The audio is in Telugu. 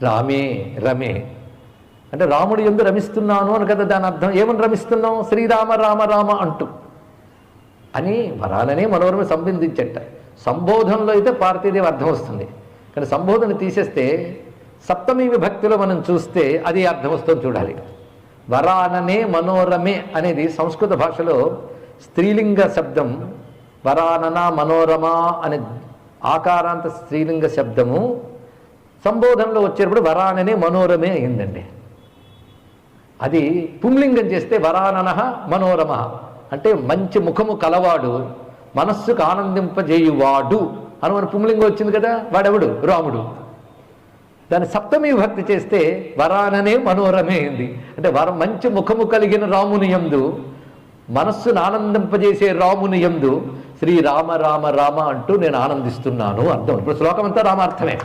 రామే రమే అంటే రాముడు యందు రమిస్తున్నాను అని కదా దాని అర్థం. ఏమని రమిస్తున్నాం? శ్రీరామ రామ రామ అంటూ అని వరాలనే మనోరమ సంబోధించట. సంబోధనలో అయితే పార్వతీదేవి అర్థం వస్తుంది, కానీ సంబోధన తీసేస్తే సప్తమి విభక్తిలో మనం చూస్తే అది అర్థం వస్తుంది చూడాలి. వరాననే మనోరమే అనేది సంస్కృత భాషలో స్త్రీలింగ శబ్దం. వరానన మనోరమ అనే ఆకారాంత స్త్రీలింగ శబ్దము సంబోధనలో వచ్చేటప్పుడు వరాననే మనోరమే అయిందండి. అది పుంలింగం చేస్తే వరానన మనోరమ అంటే మంచి ముఖము కలవాడు, మనస్సుకు ఆనందింపజేయువాడు అని మన పుంలింగం వచ్చింది కదా. వాడెవడు? రాముడు. దాన్ని సప్తమి విభక్తి చేస్తే వరాననే మనోరమే అయింది. అంటే మంచి ముఖము కలిగిన రాముని యందు, మనస్సును ఆనందింపజేసే రాముని యందు శ్రీరామ రామ రామ అంటూ నేను ఆనందిస్తున్నాను అర్థం. ఇప్పుడు శ్లోకం అంతా రామార్థమే.